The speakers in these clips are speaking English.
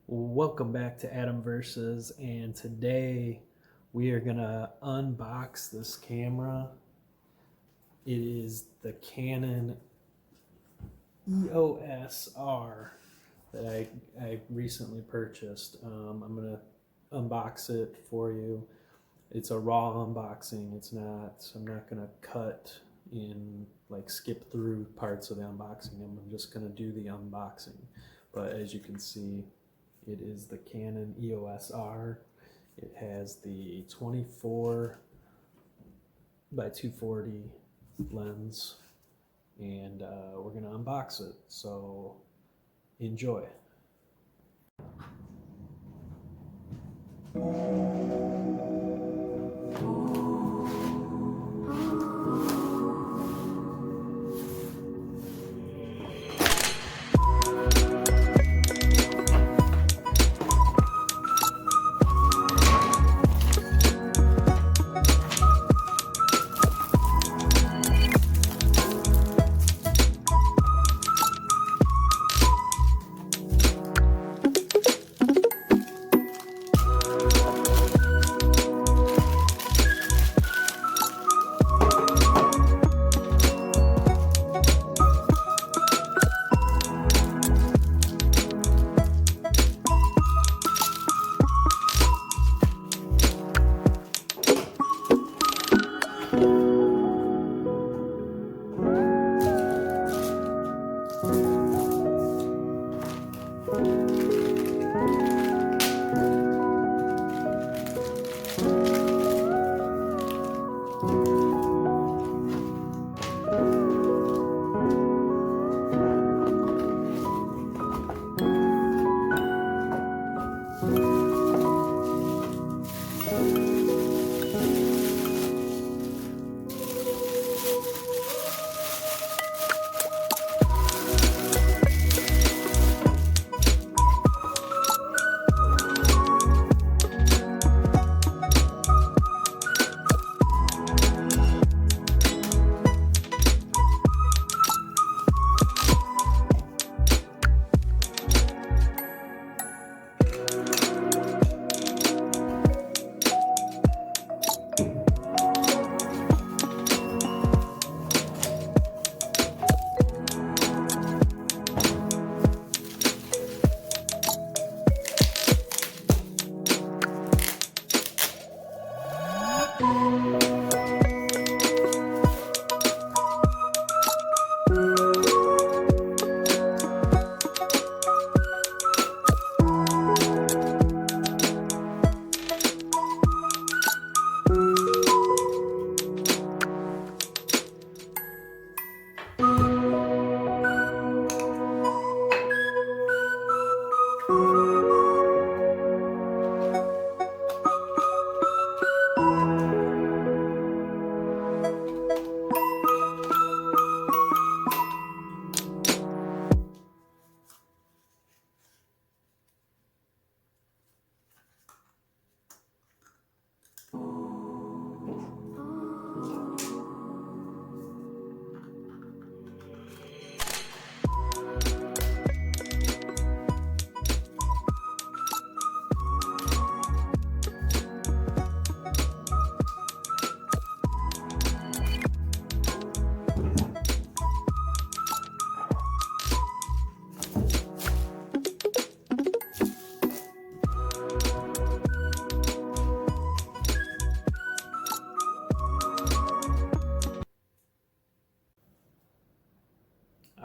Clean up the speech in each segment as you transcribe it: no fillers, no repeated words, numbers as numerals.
Welcome back to Adam Versus, and today we are gonna unbox this camera. It is the Canon EOS R that I recently purchased. I'm gonna unbox it for you. It's a raw unboxing. I'm not gonna cut in, like skip through parts of the unboxing. I'm just gonna do the unboxing. But as you can see, it is the Canon EOS R. It has the 24 by 240 lens, and we're gonna unbox it. So enjoy.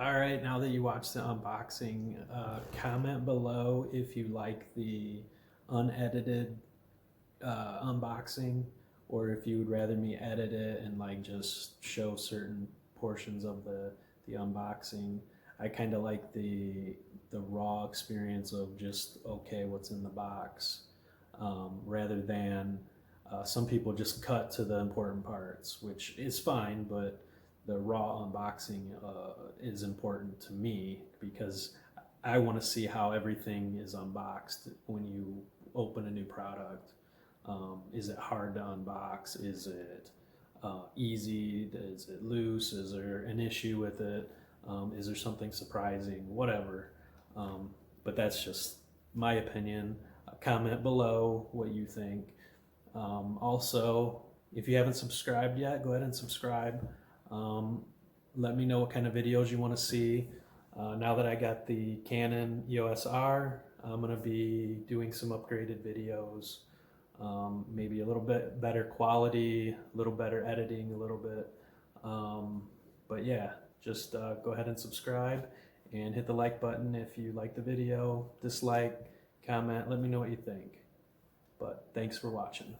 All right, now that you watched the unboxing, comment below if you like the unedited unboxing, or if you would rather me edit it and like just show certain portions of the unboxing. I kind of like the raw experience of just, okay, what's in the box, rather than some people just cut to the important parts, which is fine, but the raw unboxing is important to me because I want to see how everything is unboxed when you open a new product. Is it hard to unbox? Is it easy? Is it loose? Is there an issue with it? Is there something surprising? Whatever. But that's just my opinion. Comment below what you think. Also, if you haven't subscribed yet, go ahead and subscribe. Let me know what kind of videos you want to see. Now that I got the Canon EOS R, I'm going to be doing some upgraded videos. Maybe a little bit better quality, a little better editing, a little bit. But yeah, just go ahead and subscribe and hit the like button if you like the video. Dislike, comment, let me know what you think. But thanks for watching.